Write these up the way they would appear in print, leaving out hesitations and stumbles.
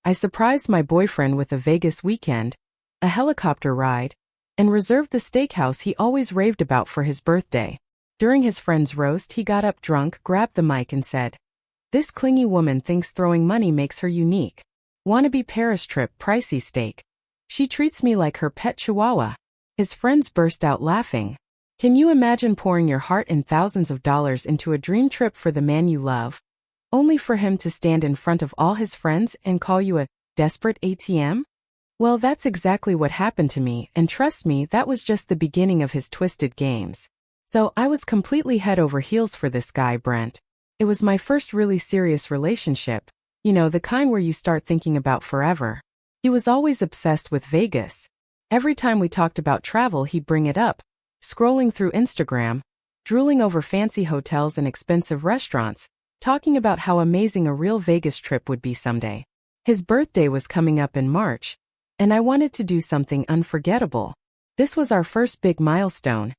I surprised my boyfriend with a Vegas weekend, a helicopter ride, and reserved the steakhouse he always raved about for his birthday. During his friend's roast, he got up drunk, grabbed the mic and said, "This clingy woman thinks throwing money makes her unique. Wannabe Paris trip, Pricey steak. She treats me like her pet Chihuahua." His friends burst out laughing. Can you imagine pouring your heart and thousands of dollars into a dream trip for the man you love, only for him to stand in front of all his friends and call you a desperate ATM? Well, that's exactly what happened to me, and trust me, that was just the beginning of his twisted games. So I was completely head over heels for this guy, Brent. It was my first really serious relationship, you know, the kind where you start thinking about forever. He was always obsessed with Vegas. Every time we talked about travel, he'd bring it up, scrolling through Instagram, drooling over fancy hotels and expensive restaurants, talking about how amazing a real Vegas trip would be someday. His birthday was coming up in March, and I wanted to do something unforgettable. This was our first big milestone,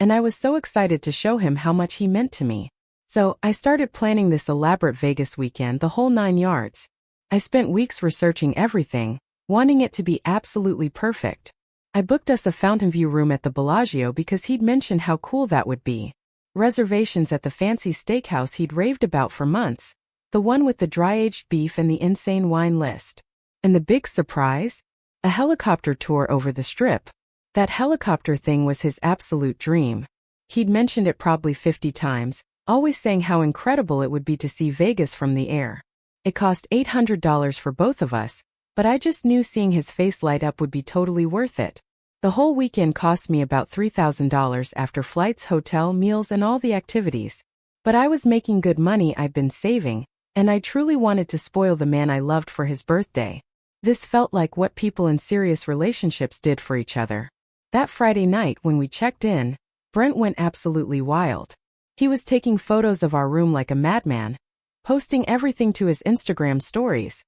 and I was so excited to show him how much he meant to me. So I started planning this elaborate Vegas weekend, the whole 9 yards. I spent weeks researching everything, wanting it to be absolutely perfect. I booked us a fountain view room at the Bellagio because he'd mentioned how cool that would be. Reservations at the fancy steakhouse he'd raved about for months, the one with the dry-aged beef and the insane wine list. And the big surprise? A helicopter tour over the Strip. That helicopter thing was his absolute dream. He'd mentioned it probably 50 times, always saying how incredible it would be to see Vegas from the air. It cost $800 for both of us, but I just knew seeing his face light up would be totally worth it. The whole weekend cost me about $3,000 after flights, hotel, meals, and all the activities. But I was making good money I'd been saving, and I truly wanted to spoil the man I loved for his birthday. This felt like what people in serious relationships did for each other. That Friday night when we checked in, Brent went absolutely wild. He was taking photos of our room like a madman, posting everything to his Instagram stories.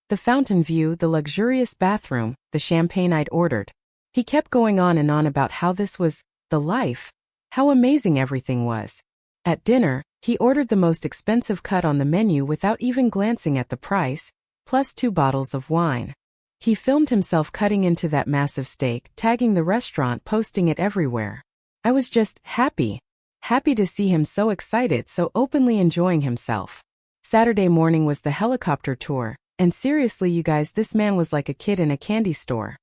The fountain view, the luxurious bathroom, the champagne I'd ordered. He kept going on and on about how this was the life, how amazing everything was. At dinner, he ordered the most expensive cut on the menu without even glancing at the price, plus 2 bottles of wine. He filmed himself cutting into that massive steak, tagging the restaurant, posting it everywhere. I was just happy to see him so excited, so openly enjoying himself. Saturday morning was the helicopter tour, and seriously you guys, this man was like a kid in a candy store.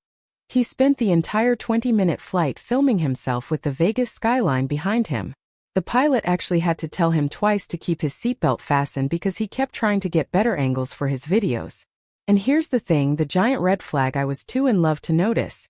He spent the entire 20-minute flight filming himself with the Vegas skyline behind him. The pilot actually had to tell him twice to keep his seatbelt fastened because he kept trying to get better angles for his videos. And here's the thing, the giant red flag I was too in love to notice.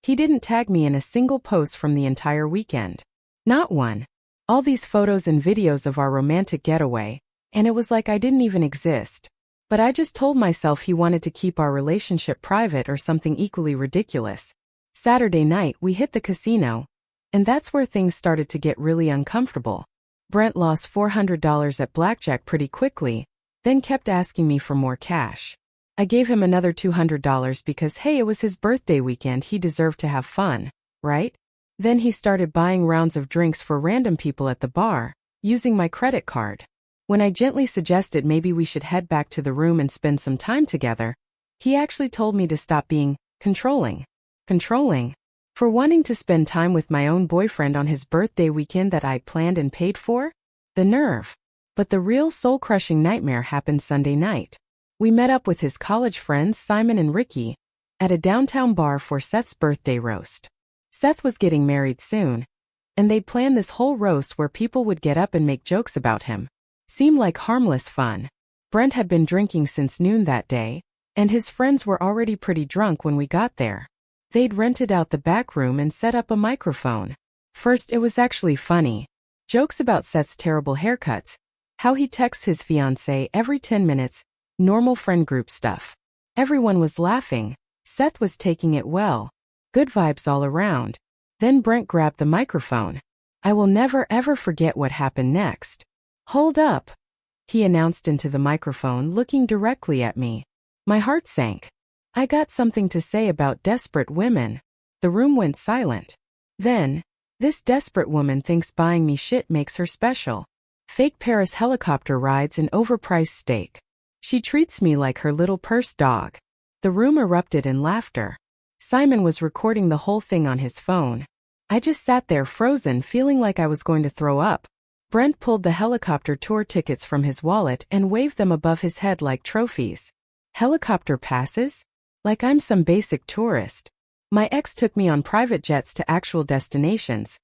He didn't tag me in a single post from the entire weekend. Not one. All these photos and videos of our romantic getaway, and it was like I didn't even exist. But I just told myself he wanted to keep our relationship private or something equally ridiculous. Saturday night, we hit the casino, and that's where things started to get really uncomfortable. Brent lost $400 at blackjack pretty quickly, then kept asking me for more cash. I gave him another $200 because hey, it was his birthday weekend, he deserved to have fun, right? Then he started buying rounds of drinks for random people at the bar, using my credit card. When I gently suggested maybe we should head back to the room and spend some time together, he actually told me to stop being controlling. Controlling? For wanting to spend time with my own boyfriend on his birthday weekend that I planned and paid for? The nerve. But the real soul-crushing nightmare happened Sunday night. We met up with his college friends Simon and Ricky at a downtown bar for Seth's birthday roast. Seth was getting married soon, and they'd planned this whole roast where people would get up and make jokes about him. Seemed like harmless fun. Brent had been drinking since noon that day, and his friends were already pretty drunk when we got there. They'd rented out the back room and set up a microphone. First, it was actually funny. Jokes about Seth's terrible haircuts, how he texts his fiancée every 10 minutes, normal friend group stuff. Everyone was laughing. Seth was taking it well. Good vibes all around. Then Brent grabbed the microphone. I will never ever forget what happened next. "Hold up," he announced into the microphone, looking directly at me. My heart sank. I got something to say about desperate women. The room went silent. Then, this desperate woman thinks buying me shit makes her special. Fake Paris helicopter rides and overpriced steak. She treats me like her little purse dog. The room erupted in laughter. Simon was recording the whole thing on his phone. I just sat there frozen, feeling like I was going to throw up. Brent pulled the helicopter tour tickets from his wallet and waved them above his head like trophies. Helicopter passes? Like I'm some basic tourist. My ex took me on private jets to actual destinations.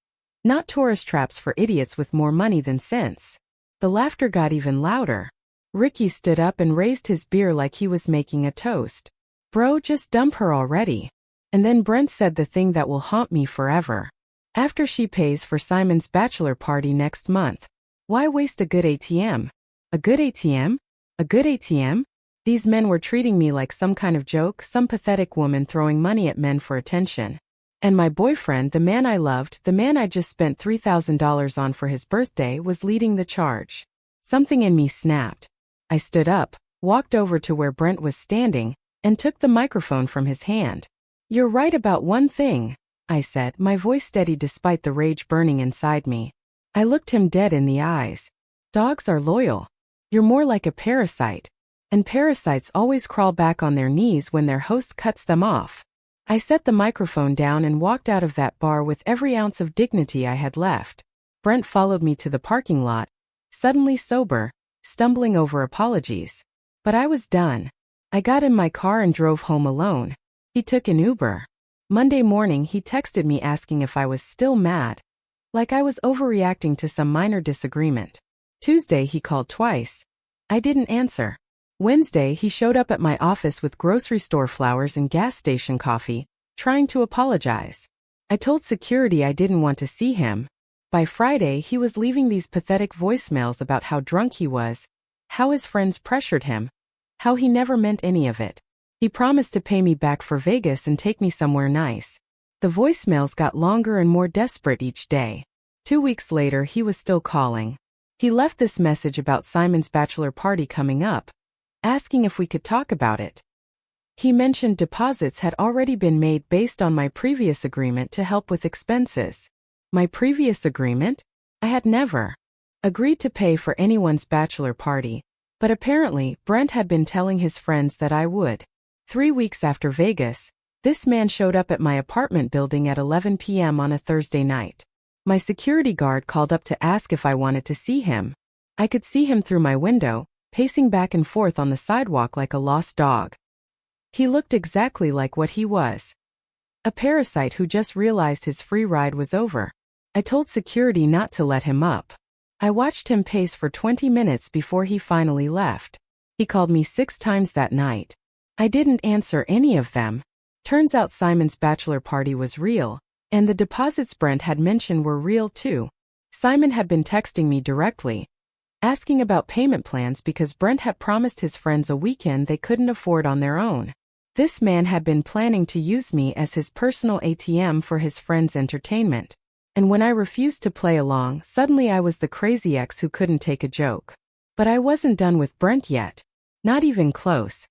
Not tourist traps for idiots with more money than sense. The laughter got even louder. Ricky stood up and raised his beer like he was making a toast. Bro, just dump her already. And then Brent said the thing that will haunt me forever. After she pays for Simon's bachelor party next month, why waste a good ATM? A good ATM? A good ATM? These men were treating me like some kind of joke, some pathetic woman throwing money at men for attention. And my boyfriend, the man I loved, the man I just spent $3,000 on for his birthday, was leading the charge. Something in me snapped. I stood up, walked over to where Brent was standing, and took the microphone from his hand. You're right about one thing, I said, my voice steady despite the rage burning inside me. I looked him dead in the eyes. Dogs are loyal. You're more like a parasite. And parasites always crawl back on their knees when their host cuts them off. I set the microphone down and walked out of that bar with every ounce of dignity I had left. Brent followed me to the parking lot, suddenly sober, stumbling over apologies. But I was done. I got in my car and drove home alone. He took an Uber. Monday morning he texted me asking if I was still mad. Like I was overreacting to some minor disagreement. Tuesday he called twice. I didn't answer. Wednesday he showed up at my office with grocery store flowers and gas station coffee, trying to apologize. I told security I didn't want to see him. By Friday he was leaving these pathetic voicemails about how drunk he was, how his friends pressured him, how he never meant any of it. He promised to pay me back for Vegas and take me somewhere nice. The voicemails got longer and more desperate each day. 2 weeks later he was still calling. He left this message about Simon's bachelor party coming up, asking if we could talk about it. He mentioned deposits had already been made based on my previous agreement to help with expenses. My previous agreement? I had never agreed to pay for anyone's bachelor party, but apparently Brent had been telling his friends that I would. 3 weeks after Vegas, this man showed up at my apartment building at 11 p.m. on a Thursday night. My security guard called up to ask if I wanted to see him. I could see him through my window, pacing back and forth on the sidewalk like a lost dog. He looked exactly like what he was. A parasite who just realized his free ride was over. I told security not to let him up. I watched him pace for 20 minutes before he finally left. He called me 6 times that night. I didn't answer any of them. Turns out Simon's bachelor party was real, and the deposits Brent had mentioned were real too. Simon had been texting me directly, asking about payment plans because Brent had promised his friends a weekend they couldn't afford on their own. This man had been planning to use me as his personal ATM for his friends' entertainment. And when I refused to play along, suddenly I was the crazy ex who couldn't take a joke. But I wasn't done with Brent yet. Not even close.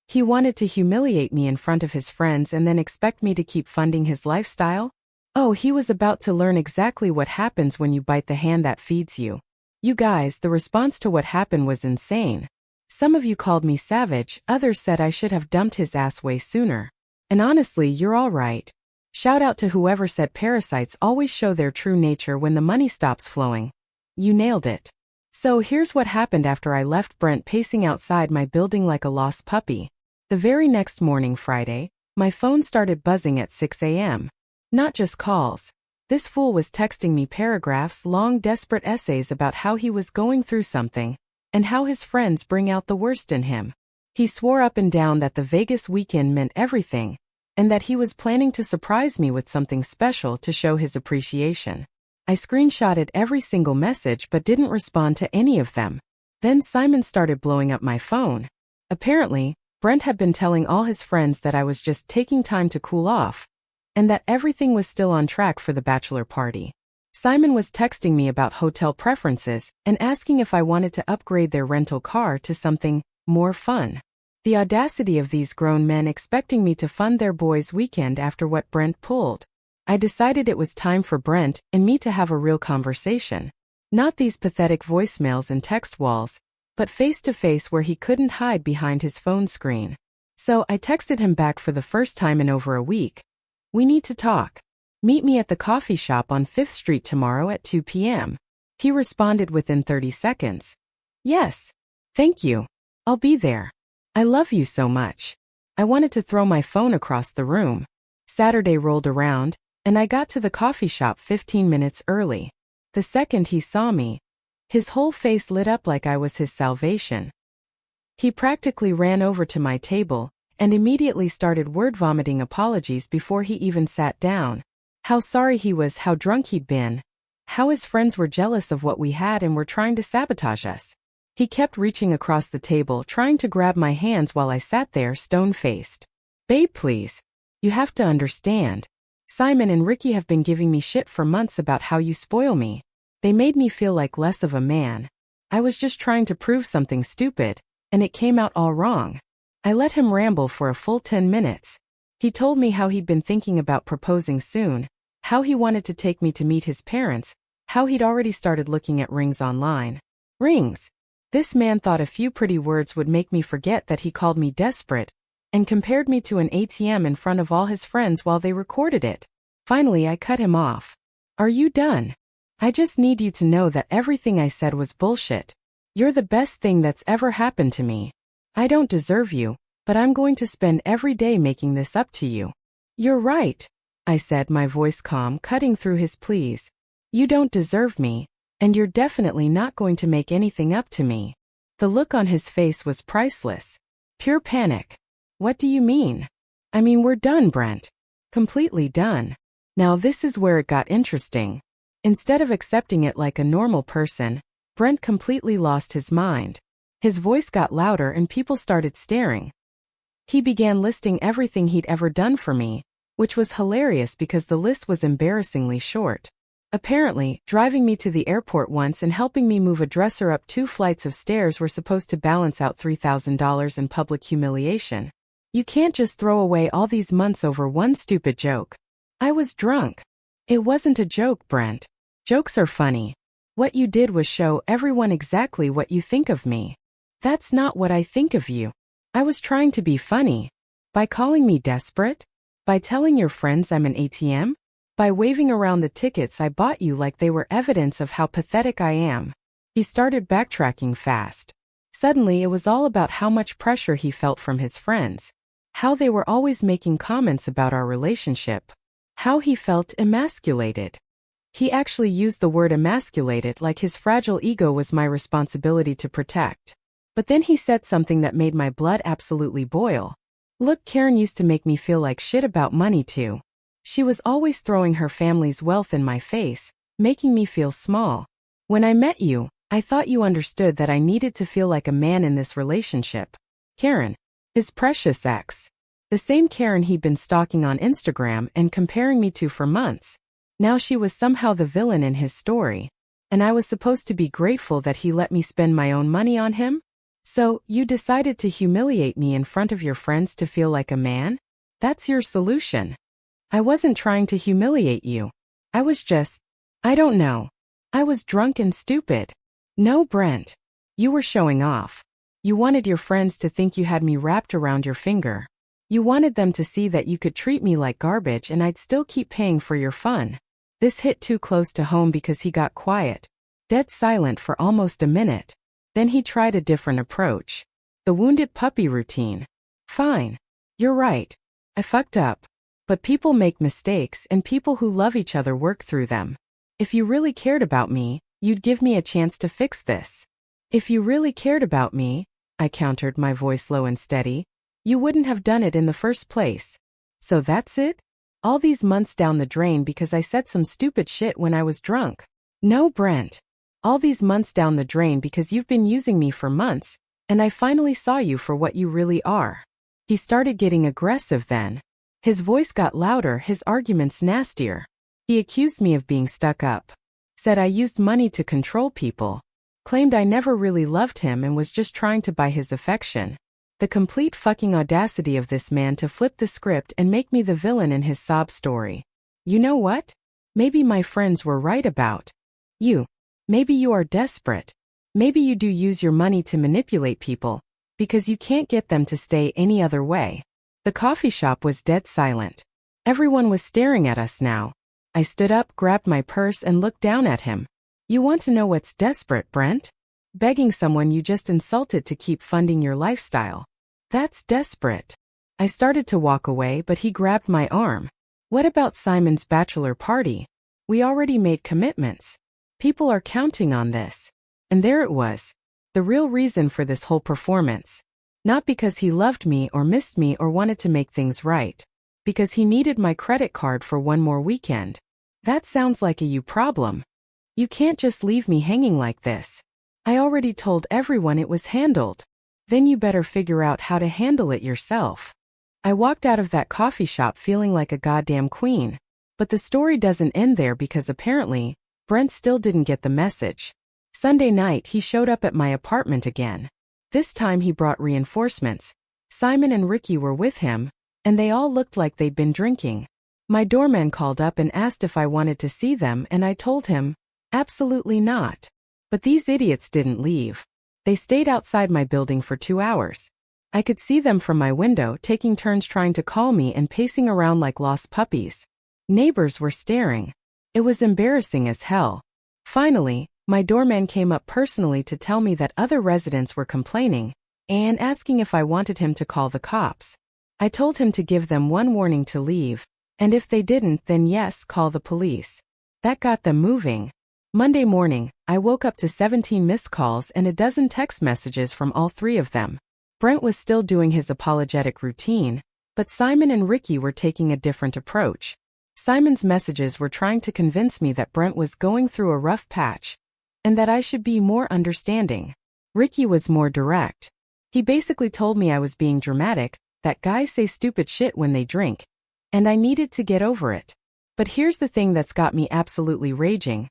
He wanted to humiliate me in front of his friends and then expect me to keep funding his lifestyle? Oh, he was about to learn exactly what happens when you bite the hand that feeds you. You guys, the response to what happened was insane. Some of you called me savage, others said I should have dumped his ass way sooner. And honestly, you're all right. Shout out to whoever said parasites always show their true nature when the money stops flowing. You nailed it. So here's what happened after I left Brent pacing outside my building like a lost puppy. The very next morning, Friday, my phone started buzzing at 6 a.m. Not just calls. This fool was texting me paragraphs long, desperate essays about how he was going through something, and how his friends bring out the worst in him. He swore up and down that the Vegas weekend meant everything, and that he was planning to surprise me with something special to show his appreciation. I screenshotted every single message but didn't respond to any of them. Then Simon started blowing up my phone. Apparently, Brent had been telling all his friends that I was just taking time to cool off, and that everything was still on track for the bachelor party. Simon was texting me about hotel preferences and asking if I wanted to upgrade their rental car to something more fun. The audacity of these grown men expecting me to fund their boys' weekend after what Brent pulled. I decided it was time for Brent and me to have a real conversation. Not these pathetic voicemails and text walls, but face to face where he couldn't hide behind his phone screen. So I texted him back for the first time in over a week. We need to talk. Meet me at the coffee shop on 5th Street tomorrow at 2 p.m. He responded within 30 seconds. Yes. Thank you. I'll be there. I love you so much. I wanted to throw my phone across the room. Saturday rolled around, and I got to the coffee shop 15 minutes early. The second he saw me, his whole face lit up like I was his salvation. He practically ran over to my table and immediately started word-vomiting apologies before he even sat down. How sorry he was, how drunk he'd been, how his friends were jealous of what we had and were trying to sabotage us. He kept reaching across the table, trying to grab my hands while I sat there stone-faced. Babe, please. You have to understand. Simon and Ricky have been giving me shit for months about how you spoil me. They made me feel like less of a man. I was just trying to prove something stupid, and it came out all wrong. I let him ramble for a full 10 minutes. He told me how he'd been thinking about proposing soon, how he wanted to take me to meet his parents, how he'd already started looking at rings online. Rings. This man thought a few pretty words would make me forget that he called me desperate, and compared me to an ATM in front of all his friends while they recorded it. Finally, I cut him off. Are you done? I just need you to know that everything I said was bullshit. You're the best thing that's ever happened to me. I don't deserve you, but I'm going to spend every day making this up to you. You're right, I said, my voice calm, cutting through his pleas. You don't deserve me, and you're definitely not going to make anything up to me. The look on his face was priceless. Pure panic. What do you mean? I mean, we're done, Brent. Completely done. Now this is where it got interesting. Instead of accepting it like a normal person, Brent completely lost his mind. His voice got louder and people started staring. He began listing everything he'd ever done for me, which was hilarious because the list was embarrassingly short. Apparently, driving me to the airport once and helping me move a dresser up 2 flights of stairs were supposed to balance out $3,000 in public humiliation. You can't just throw away all these months over one stupid joke. I was drunk. It wasn't a joke, Brent. Jokes are funny. What you did was show everyone exactly what you think of me. That's not what I think of you. I was trying to be funny. By calling me desperate? By telling your friends I'm an ATM? By waving around the tickets I bought you like they were evidence of how pathetic I am. He started backtracking fast. Suddenly it was all about how much pressure he felt from his friends. How they were always making comments about our relationship. How he felt emasculated. He actually used the word emasculated like his fragile ego was my responsibility to protect. But then he said something that made my blood absolutely boil. Look, Karen used to make me feel like shit about money too. She was always throwing her family's wealth in my face, making me feel small. When I met you, I thought you understood that I needed to feel like a man in this relationship. Karen. His precious ex. The same Karen he'd been stalking on Instagram and comparing me to for months. Now she was somehow the villain in his story. And I was supposed to be grateful that he let me spend my own money on him? So, you decided to humiliate me in front of your friends to feel like a man? That's your solution. I wasn't trying to humiliate you. I was just, I don't know. I was drunk and stupid. No, Brent. You were showing off. You wanted your friends to think you had me wrapped around your finger. You wanted them to see that you could treat me like garbage and I'd still keep paying for your fun. This hit too close to home because he got quiet, dead silent for almost a minute. Then he tried a different approach. The wounded puppy routine. Fine. You're right. I fucked up. But people make mistakes and people who love each other work through them. If you really cared about me, you'd give me a chance to fix this. If you really cared about me, I countered, my voice low and steady, you wouldn't have done it in the first place. So that's it? All these months down the drain because I said some stupid shit when I was drunk. No, Brent. All these months down the drain because you've been using me for months, and I finally saw you for what you really are. He started getting aggressive then. His voice got louder, his arguments nastier. He accused me of being stuck up. Said I used money to control people. Claimed I never really loved him and was just trying to buy his affection. The complete fucking audacity of this man to flip the script and make me the villain in his sob story. You know what? Maybe my friends were right about you. Maybe you are desperate. Maybe you do use your money to manipulate people, because you can't get them to stay any other way. The coffee shop was dead silent. Everyone was staring at us now. I stood up, grabbed my purse, and looked down at him. You want to know what's desperate, Brent? Begging someone you just insulted to keep funding your lifestyle. That's desperate. I started to walk away, but he grabbed my arm. What about Simon's bachelor party? We already made commitments. People are counting on this. And there it was. The real reason for this whole performance. Not because he loved me or missed me or wanted to make things right. Because he needed my credit card for one more weekend. That sounds like a you problem. You can't just leave me hanging like this. I already told everyone it was handled. Then you better figure out how to handle it yourself. I walked out of that coffee shop feeling like a goddamn queen. But the story doesn't end there because apparently, Brent still didn't get the message. Sunday night he showed up at my apartment again. This time he brought reinforcements. Simon and Ricky were with him, and they all looked like they'd been drinking. My doorman called up and asked if I wanted to see them, and I told him, absolutely not. But these idiots didn't leave. They stayed outside my building for 2 hours. I could see them from my window taking turns trying to call me and pacing around like lost puppies. Neighbors were staring. It was embarrassing as hell. Finally, my doorman came up personally to tell me that other residents were complaining and asking if I wanted him to call the cops. I told him to give them one warning to leave, and if they didn't, then yes, call the police. That got them moving. Monday morning, I woke up to 17 missed calls and a dozen text messages from all 3 of them. Brent was still doing his apologetic routine, but Simon and Ricky were taking a different approach. Simon's messages were trying to convince me that Brent was going through a rough patch, and that I should be more understanding. Ricky was more direct. He basically told me I was being dramatic, that guys say stupid shit when they drink, and I needed to get over it. But here's the thing that's got me absolutely raging.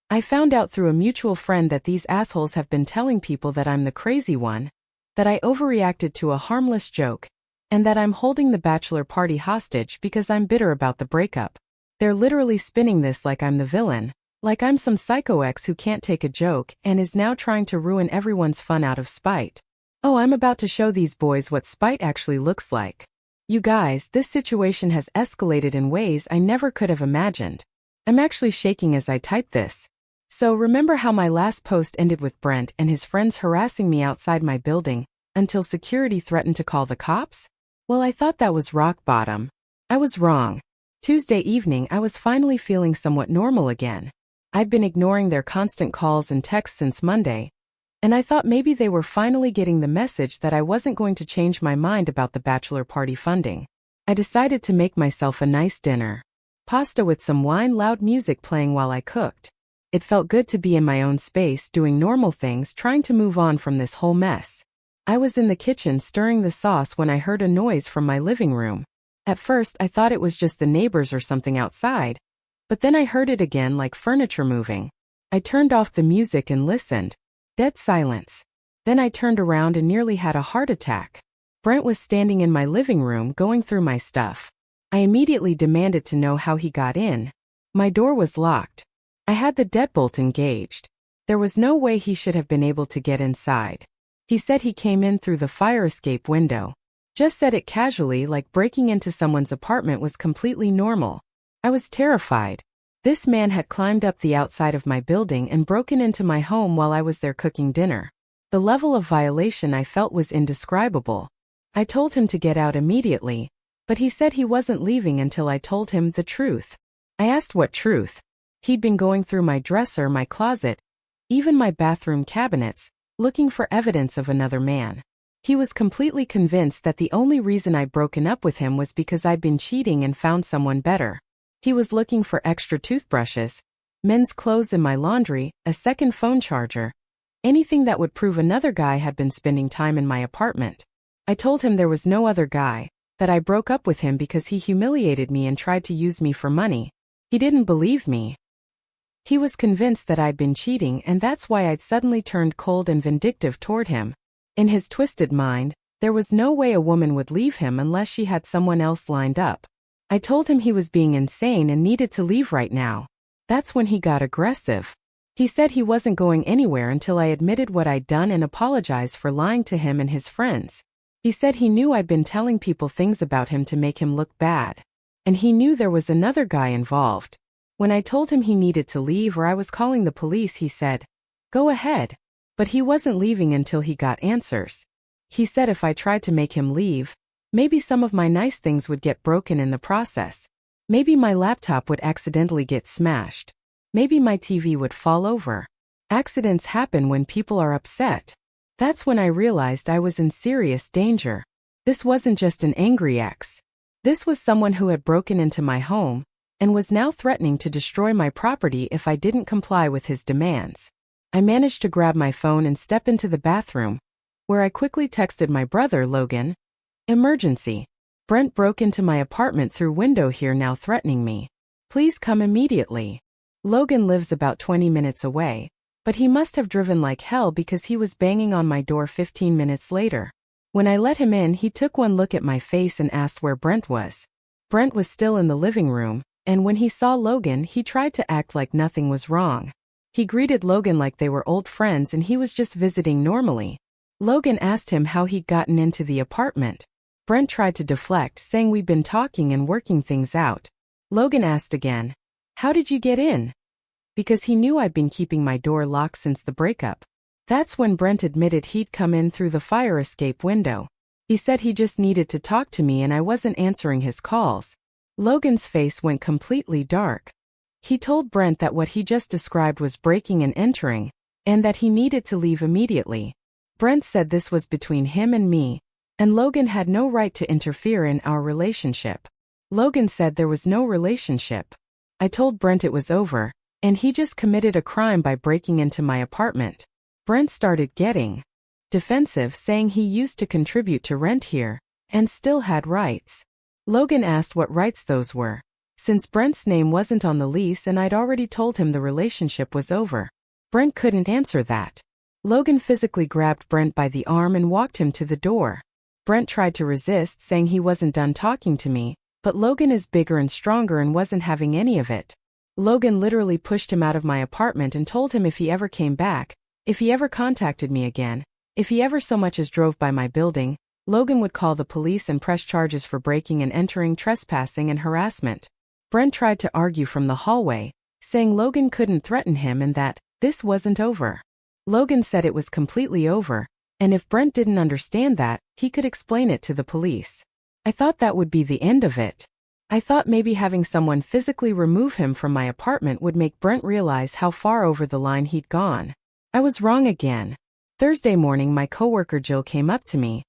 I found out through a mutual friend that these assholes have been telling people that I'm the crazy one, that I overreacted to a harmless joke, and that I'm holding the bachelor party hostage because I'm bitter about the breakup. They're literally spinning this like I'm the villain, like I'm some psycho ex who can't take a joke and is now trying to ruin everyone's fun out of spite. Oh, I'm about to show these boys what spite actually looks like. You guys, this situation has escalated in ways I never could have imagined. I'm actually shaking as I type this. So remember how my last post ended with Brent and his friends harassing me outside my building until security threatened to call the cops? Well, I thought that was rock bottom. I was wrong. Tuesday evening I was finally feeling somewhat normal again. I'd been ignoring their constant calls and texts since Monday, and I thought maybe they were finally getting the message that I wasn't going to change my mind about the bachelor party funding. I decided to make myself a nice dinner. Pasta with some wine, loud music playing while I cooked. It felt good to be in my own space doing normal things, trying to move on from this whole mess. I was in the kitchen stirring the sauce when I heard a noise from my living room. At first I thought it was just the neighbors or something outside, but then I heard it again like furniture moving. I turned off the music and listened. Dead silence. Then I turned around and nearly had a heart attack. Brent was standing in my living room going through my stuff. I immediately demanded to know how he got in. My door was locked. I had the deadbolt engaged. There was no way he should have been able to get inside. He said he came in through the fire escape window. Just said it casually, like breaking into someone's apartment was completely normal. I was terrified. This man had climbed up the outside of my building and broken into my home while I was there cooking dinner. The level of violation I felt was indescribable. I told him to get out immediately, but he said he wasn't leaving until I told him the truth. I asked what truth. He'd been going through my dresser, my closet, even my bathroom cabinets, looking for evidence of another man. He was completely convinced that the only reason I'd broken up with him was because I'd been cheating and found someone better. He was looking for extra toothbrushes, men's clothes in my laundry, a second phone charger, anything that would prove another guy had been spending time in my apartment. I told him there was no other guy, that I broke up with him because he humiliated me and tried to use me for money. He didn't believe me. He was convinced that I'd been cheating, and that's why I'd suddenly turned cold and vindictive toward him. In his twisted mind, there was no way a woman would leave him unless she had someone else lined up. I told him he was being insane and needed to leave right now. That's when he got aggressive. He said he wasn't going anywhere until I admitted what I'd done and apologized for lying to him and his friends. He said he knew I'd been telling people things about him to make him look bad. And he knew there was another guy involved. When I told him he needed to leave or I was calling the police, he said, "Go ahead." But he wasn't leaving until he got answers. He said if I tried to make him leave, maybe some of my nice things would get broken in the process. Maybe my laptop would accidentally get smashed. Maybe my TV would fall over. Accidents happen when people are upset. That's when I realized I was in serious danger. This wasn't just an angry ex. This was someone who had broken into my home and was now threatening to destroy my property if I didn't comply with his demands. I managed to grab my phone and step into the bathroom, where I quickly texted my brother, Logan. "Emergency. Brent broke into my apartment through window here, now threatening me. Please come immediately." Logan lives about 20 minutes away, but he must have driven like hell because he was banging on my door 15 minutes later. When I let him in, he took one look at my face and asked where Brent was. Brent was still in the living room, and when he saw Logan, he tried to act like nothing was wrong. He greeted Logan like they were old friends and he was just visiting normally. Logan asked him how he'd gotten into the apartment. Brent tried to deflect, saying we'd been talking and working things out. Logan asked again, "How did you get in?" Because he knew I'd been keeping my door locked since the breakup. That's when Brent admitted he'd come in through the fire escape window. He said he just needed to talk to me and I wasn't answering his calls. Logan's face went completely dark. He told Brent that what he just described was breaking and entering, and that he needed to leave immediately. Brent said this was between him and me, and Logan had no right to interfere in our relationship. Logan said there was no relationship. I told Brent it was over, and he just committed a crime by breaking into my apartment. Brent started getting defensive, saying he used to contribute to rent here, and still had rights. Logan asked what rights those were, since Brent's name wasn't on the lease and I'd already told him the relationship was over. Brent couldn't answer that. Logan physically grabbed Brent by the arm and walked him to the door. Brent tried to resist, saying he wasn't done talking to me, but Logan is bigger and stronger and wasn't having any of it. Logan literally pushed him out of my apartment and told him if he ever came back, if he ever contacted me again, if he ever so much as drove by my building, Logan would call the police and press charges for breaking and entering, trespassing, and harassment. Brent tried to argue from the hallway, saying Logan couldn't threaten him and that this wasn't over. Logan said it was completely over, and if Brent didn't understand that, he could explain it to the police. I thought that would be the end of it. I thought maybe having someone physically remove him from my apartment would make Brent realize how far over the line he'd gone. I was wrong again. Thursday morning, my coworker Jill came up to me,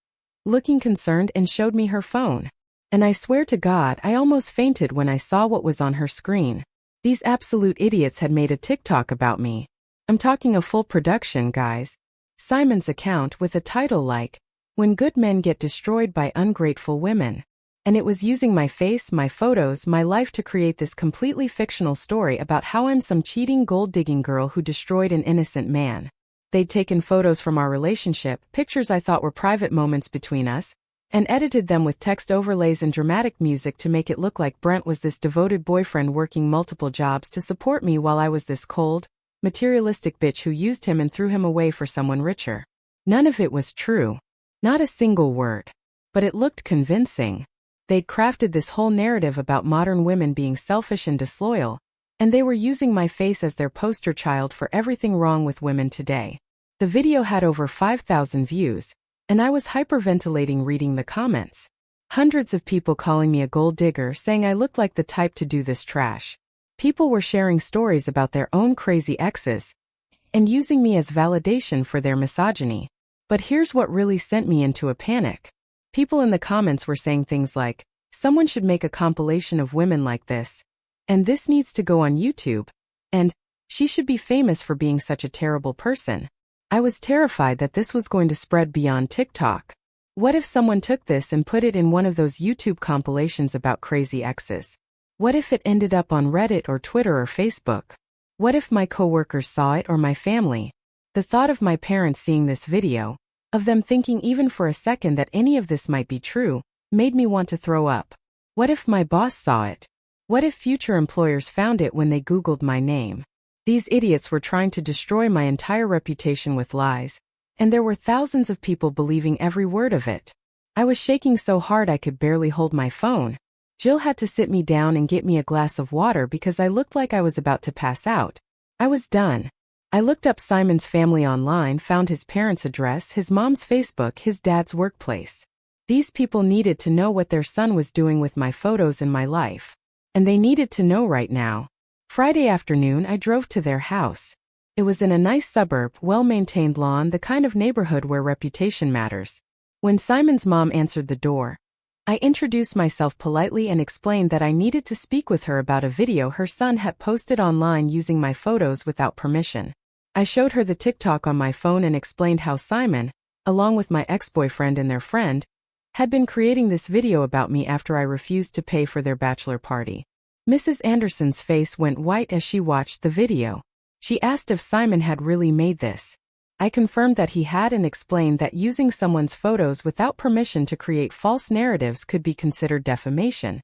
looking concerned, and showed me her phone. And I swear to God, I almost fainted when I saw what was on her screen. These absolute idiots had made a TikTok about me. I'm talking a full production, guys. Simon's account with a title like, "When Good Men Get Destroyed by Ungrateful Women." And it was using my face, my photos, my life to create this completely fictional story about how I'm some cheating, gold-digging girl who destroyed an innocent man. They'd taken photos from our relationship, pictures I thought were private moments between us, and edited them with text overlays and dramatic music to make it look like Brent was this devoted boyfriend working multiple jobs to support me while I was this cold, materialistic bitch who used him and threw him away for someone richer. None of it was true. Not a single word. But it looked convincing. They'd crafted this whole narrative about modern women being selfish and disloyal, and they were using my face as their poster child for everything wrong with women today. The video had over 5,000 views, and I was hyperventilating reading the comments. Hundreds of people calling me a gold digger, saying I looked like the type to do this trash. People were sharing stories about their own crazy exes, and using me as validation for their misogyny. But here's what really sent me into a panic. People in the comments were saying things like, "Someone should make a compilation of women like this, and this needs to go on YouTube, and she should be famous for being such a terrible person." I was terrified that this was going to spread beyond TikTok. What if someone took this and put it in one of those YouTube compilations about crazy exes? What if it ended up on Reddit or Twitter or Facebook? What if my coworkers saw it, or my family? The thought of my parents seeing this video, of them thinking even for a second that any of this might be true, made me want to throw up. What if my boss saw it? What if future employers found it when they Googled my name? These idiots were trying to destroy my entire reputation with lies, and there were thousands of people believing every word of it. I was shaking so hard I could barely hold my phone. Jill had to sit me down and get me a glass of water because I looked like I was about to pass out. I was done. I looked up Simon's family online, found his parents' address, his mom's Facebook, his dad's workplace. These people needed to know what their son was doing with my photos and my life. And they needed to know right now. Friday afternoon, I drove to their house. It was in a nice suburb, well-maintained lawn, the kind of neighborhood where reputation matters. When Simon's mom answered the door, I introduced myself politely and explained that I needed to speak with her about a video her son had posted online using my photos without permission. I showed her the TikTok on my phone and explained how Simon, along with my ex-boyfriend and their friend, had been creating this video about me after I refused to pay for their bachelor party. Mrs. Anderson's face went white as she watched the video. She asked if Simon had really made this. I confirmed that he had and explained that using someone's photos without permission to create false narratives could be considered defamation,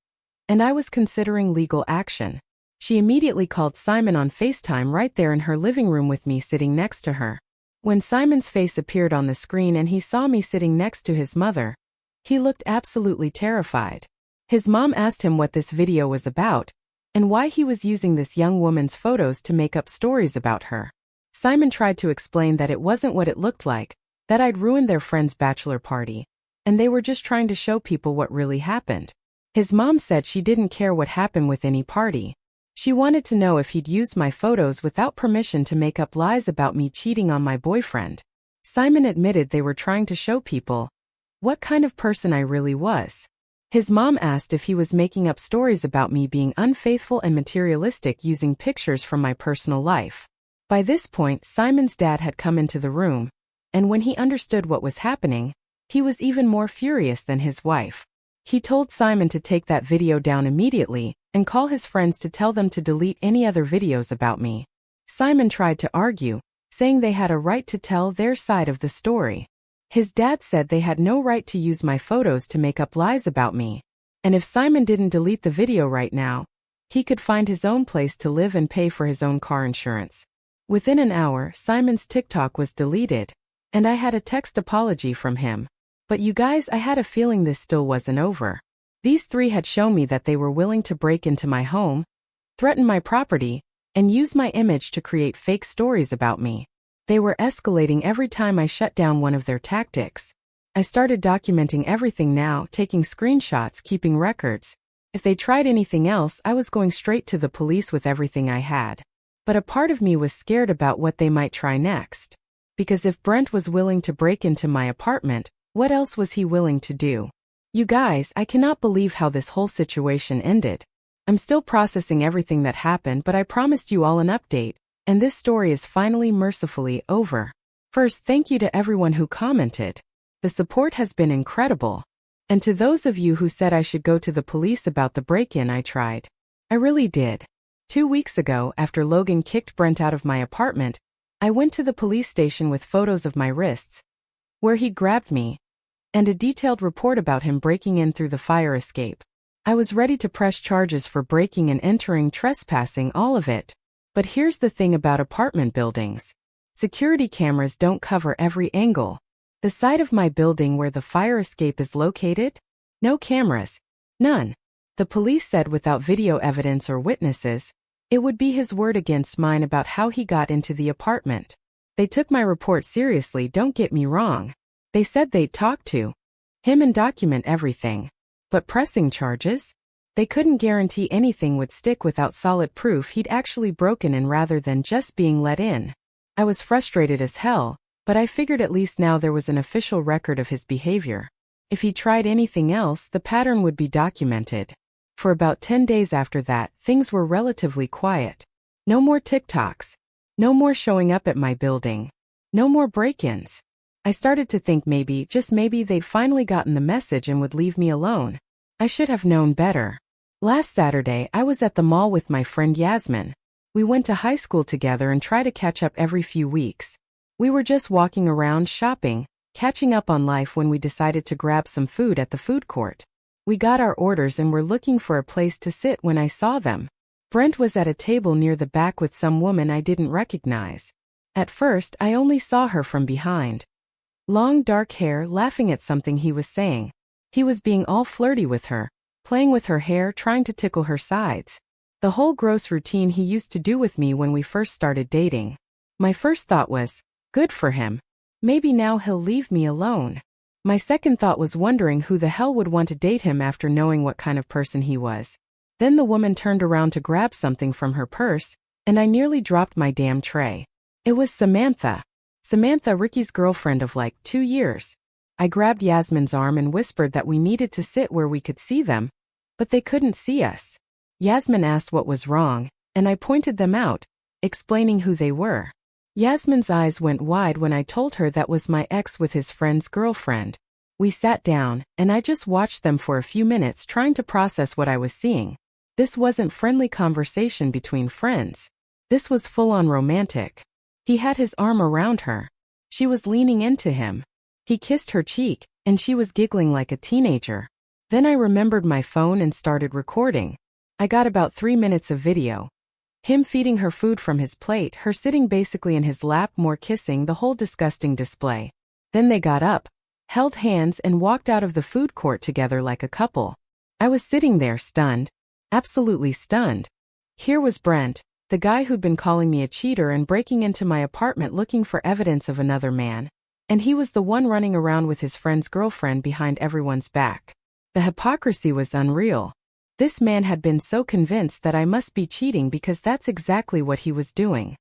and I was considering legal action. She immediately called Simon on FaceTime right there in her living room with me sitting next to her. When Simon's face appeared on the screen and he saw me sitting next to his mother, he looked absolutely terrified. His mom asked him what this video was about, and why he was using this young woman's photos to make up stories about her. Simon tried to explain that it wasn't what it looked like, that I'd ruined their friend's bachelor party, and they were just trying to show people what really happened. His mom said she didn't care what happened with any party. She wanted to know if he'd used my photos without permission to make up lies about me cheating on my boyfriend. Simon admitted they were trying to show people what kind of person I really was. His mom asked if he was making up stories about me being unfaithful and materialistic using pictures from my personal life. By this point, Simon's dad had come into the room, and when he understood what was happening, he was even more furious than his wife. He told Simon to take that video down immediately and call his friends to tell them to delete any other videos about me. Simon tried to argue, saying they had a right to tell their side of the story. His dad said they had no right to use my photos to make up lies about me, and if Simon didn't delete the video right now, he could find his own place to live and pay for his own car insurance. Within an hour, Simon's TikTok was deleted, and I had a text apology from him. But you guys, I had a feeling this still wasn't over. These three had shown me that they were willing to break into my home, threaten my property, and use my image to create fake stories about me. They were escalating every time I shut down one of their tactics. I started documenting everything now, taking screenshots, keeping records. If they tried anything else, I was going straight to the police with everything I had. But a part of me was scared about what they might try next. Because if Brent was willing to break into my apartment, what else was he willing to do? You guys, I cannot believe how this whole situation ended. I'm still processing everything that happened, but I promised you all an update, and this story is finally mercifully over. First, thank you to everyone who commented. The support has been incredible. And to those of you who said I should go to the police about the break-in, I tried. I really did. 2 weeks ago, after Logan kicked Brent out of my apartment, I went to the police station with photos of my wrists, where he grabbed me, and a detailed report about him breaking in through the fire escape. I was ready to press charges for breaking and entering, trespassing, all of it. But here's the thing about apartment buildings. Security cameras don't cover every angle. The side of my building where the fire escape is located? No cameras. None. The police said without video evidence or witnesses, it would be his word against mine about how he got into the apartment. They took my report seriously, don't get me wrong. They said they'd talk to him and document everything. But pressing charges? They couldn't guarantee anything would stick without solid proof he'd actually broken in rather than just being let in. I was frustrated as hell, but I figured at least now there was an official record of his behavior. If he tried anything else, the pattern would be documented. For about 10 days after that, things were relatively quiet. No more TikToks. No more showing up at my building. No more break-ins. I started to think maybe, just maybe, they'd finally gotten the message and would leave me alone. I should have known better. Last Saturday, I was at the mall with my friend Yasmin. We went to high school together and try to catch up every few weeks. We were just walking around, shopping, catching up on life when we decided to grab some food at the food court. We got our orders and were looking for a place to sit when I saw them. Brent was at a table near the back with some woman I didn't recognize. At first, I only saw her from behind. Long dark hair, laughing at something he was saying. He was being all flirty with her, playing with her hair, trying to tickle her sides. The whole gross routine he used to do with me when we first started dating. My first thought was, good for him. Maybe now he'll leave me alone. My second thought was wondering who the hell would want to date him after knowing what kind of person he was. Then the woman turned around to grab something from her purse, and I nearly dropped my damn tray. It was Samantha. Samantha, Ricky's girlfriend of like 2 years. I grabbed Yasmin's arm and whispered that we needed to sit where we could see them, but they couldn't see us. Yasmin asked what was wrong, and I pointed them out, explaining who they were. Yasmin's eyes went wide when I told her that was my ex with his friend's girlfriend. We sat down, and I just watched them for a few minutes trying to process what I was seeing. This wasn't friendly conversation between friends. This was full-on romantic. He had his arm around her. She was leaning into him. He kissed her cheek, and she was giggling like a teenager. Then I remembered my phone and started recording. I got about 3 minutes of video. Him feeding her food from his plate, her sitting basically in his lap, more kissing, the whole disgusting display. Then they got up, held hands, and walked out of the food court together like a couple. I was sitting there stunned. Absolutely stunned. Here was Brent, the guy who'd been calling me a cheater and breaking into my apartment looking for evidence of another man. And he was the one running around with his friend's girlfriend behind everyone's back. The hypocrisy was unreal. This man had been so convinced that I must be cheating because that's exactly what he was doing.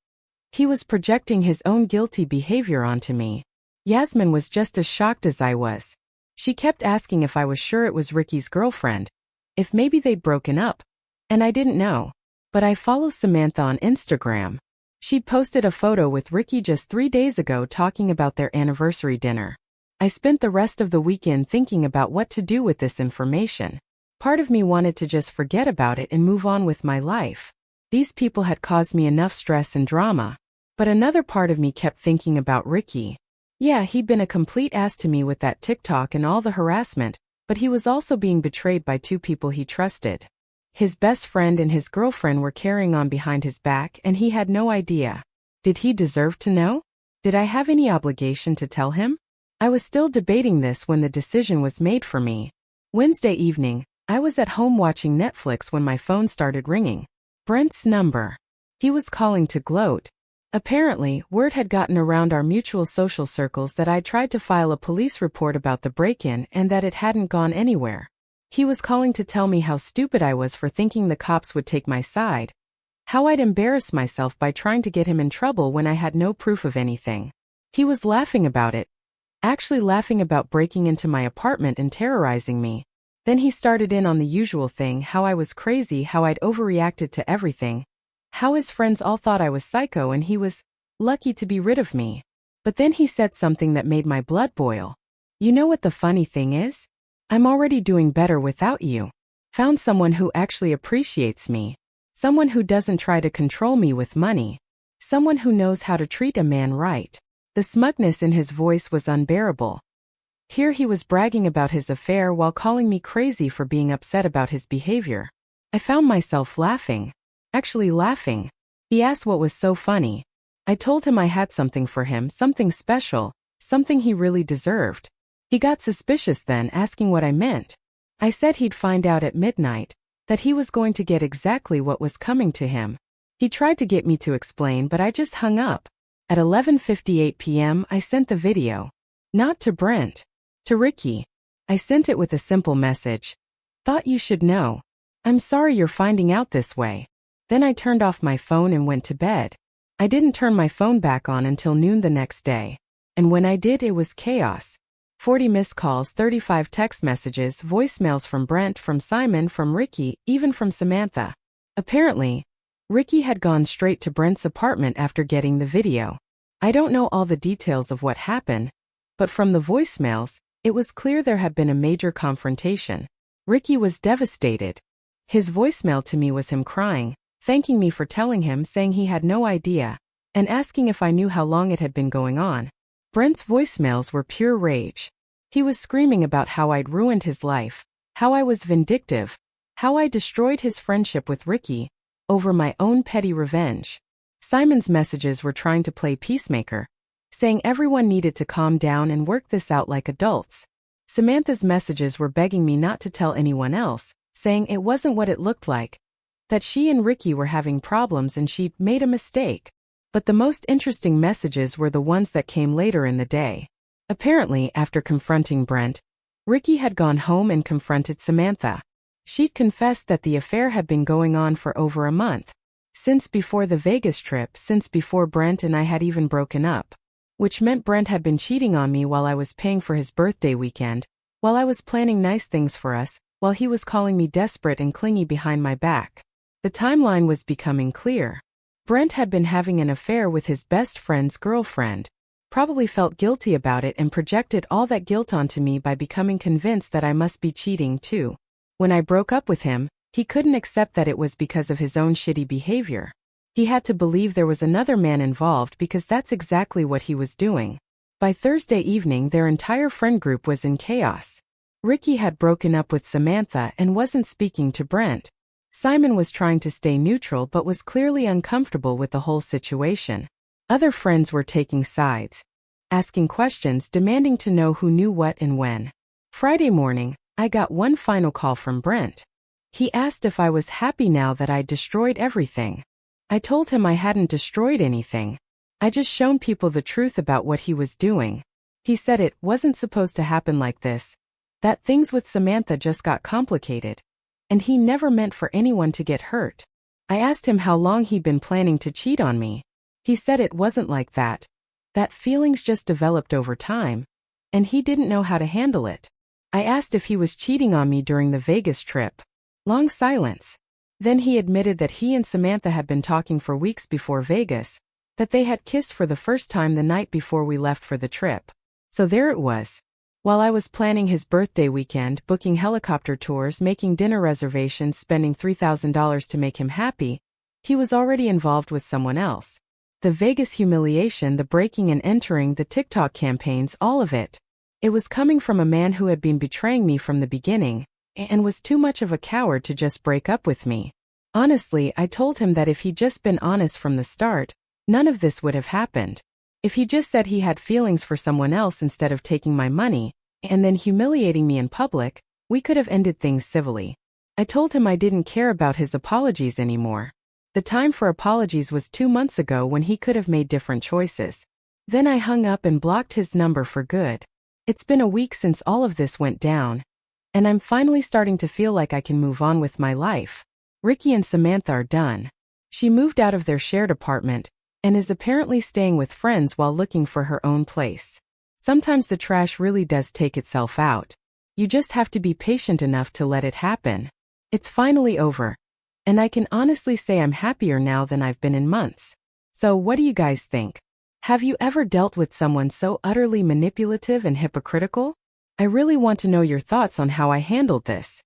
He was projecting his own guilty behavior onto me. Yasmin was just as shocked as I was. She kept asking if I was sure it was Ricky's girlfriend, if maybe they'd broken up, and I didn't know. But I follow Samantha on Instagram. She posted a photo with Ricky just 3 days ago talking about their anniversary dinner. I spent the rest of the weekend thinking about what to do with this information. Part of me wanted to just forget about it and move on with my life. These people had caused me enough stress and drama. But another part of me kept thinking about Ricky. Yeah, he'd been a complete ass to me with that TikTok and all the harassment, but he was also being betrayed by 2 people he trusted. His best friend and his girlfriend were carrying on behind his back, and he had no idea. Did he deserve to know? Did I have any obligation to tell him? I was still debating this when the decision was made for me. Wednesday evening, I was at home watching Netflix when my phone started ringing. Brent's number. He was calling to gloat. Apparently, word had gotten around our mutual social circles that I'd tried to file a police report about the break-in and that it hadn't gone anywhere. He was calling to tell me how stupid I was for thinking the cops would take my side. How I'd embarrassed myself by trying to get him in trouble when I had no proof of anything. He was laughing about it. Actually laughing about breaking into my apartment and terrorizing me. Then he started in on the usual thing, how I was crazy, how I'd overreacted to everything. How his friends all thought I was psycho and he was lucky to be rid of me. But then he said something that made my blood boil. You know what the funny thing is? I'm already doing better without you. Found someone who actually appreciates me. Someone who doesn't try to control me with money. Someone who knows how to treat a man right. The smugness in his voice was unbearable. Here he was bragging about his affair while calling me crazy for being upset about his behavior. I found myself laughing. Actually laughing. He asked what was so funny. I told him I had something for him, something special, something he really deserved. He got suspicious then, asking what I meant. I said he'd find out at midnight, that he was going to get exactly what was coming to him. He tried to get me to explain, but I just hung up. At 11:58 p.m. I sent the video. Not to Brent. To Ricky. I sent it with a simple message. Thought you should know. I'm sorry you're finding out this way. Then I turned off my phone and went to bed. I didn't turn my phone back on until noon the next day. And when I did, it was chaos. 40 missed calls, 35 text messages, voicemails from Brent, from Simon, from Ricky, even from Samantha. Apparently, Ricky had gone straight to Brent's apartment after getting the video. I don't know all the details of what happened, but from the voicemails, it was clear there had been a major confrontation. Ricky was devastated. His voicemail to me was him crying, thanking me for telling him, saying he had no idea, and asking if I knew how long it had been going on. Brent's voicemails were pure rage. He was screaming about how I'd ruined his life, how I was vindictive, how I destroyed his friendship with Ricky, over my own petty revenge. Simon's messages were trying to play peacemaker, saying everyone needed to calm down and work this out like adults. Samantha's messages were begging me not to tell anyone else, saying it wasn't what it looked like, that she and Ricky were having problems and she'd made a mistake. But the most interesting messages were the ones that came later in the day. Apparently, after confronting Brent, Ricky had gone home and confronted Samantha. She'd confessed that the affair had been going on for over a month, since before the Vegas trip, since before Brent and I had even broken up, which meant Brent had been cheating on me while I was paying for his birthday weekend, while I was planning nice things for us, while he was calling me desperate and clingy behind my back. The timeline was becoming clear. Brent had been having an affair with his best friend's girlfriend, probably felt guilty about it and projected all that guilt onto me by becoming convinced that I must be cheating too. When I broke up with him, he couldn't accept that it was because of his own shitty behavior. He had to believe there was another man involved because that's exactly what he was doing. By Thursday evening, their entire friend group was in chaos. Ricky had broken up with Samantha and wasn't speaking to Brent. Simon was trying to stay neutral but was clearly uncomfortable with the whole situation. Other friends were taking sides, asking questions, demanding to know who knew what and when. Friday morning, I got one final call from Brent. He asked if I was happy now that I'd destroyed everything. I told him I hadn't destroyed anything. I just shown people the truth about what he was doing. He said it wasn't supposed to happen like this, that things with Samantha just got complicated, and he never meant for anyone to get hurt. I asked him how long he'd been planning to cheat on me. He said it wasn't like that feelings just developed over time, and he didn't know how to handle it. I asked if he was cheating on me during the Vegas trip. Long silence. Then he admitted that he and Samantha had been talking for weeks before Vegas, that they had kissed for the first time the night before we left for the trip. So there it was. While I was planning his birthday weekend, booking helicopter tours, making dinner reservations, spending $3,000 to make him happy, he was already involved with someone else. The Vegas humiliation, the breaking and entering, the TikTok campaigns, all of it. It was coming from a man who had been betraying me from the beginning, and was too much of a coward to just break up with me. Honestly, I told him that if he'd just been honest from the start, none of this would have happened. If he just said he had feelings for someone else instead of taking my money, and then humiliating me in public, we could have ended things civilly. I told him I didn't care about his apologies anymore. The time for apologies was 2 months ago when he could have made different choices. Then I hung up and blocked his number for good. It's been a week since all of this went down, and I'm finally starting to feel like I can move on with my life. Ricky and Samantha are done. She moved out of their shared apartment and is apparently staying with friends while looking for her own place. Sometimes the trash really does take itself out. You just have to be patient enough to let it happen. It's finally over, and I can honestly say I'm happier now than I've been in months. So what do you guys think? Have you ever dealt with someone so utterly manipulative and hypocritical? I really want to know your thoughts on how I handled this.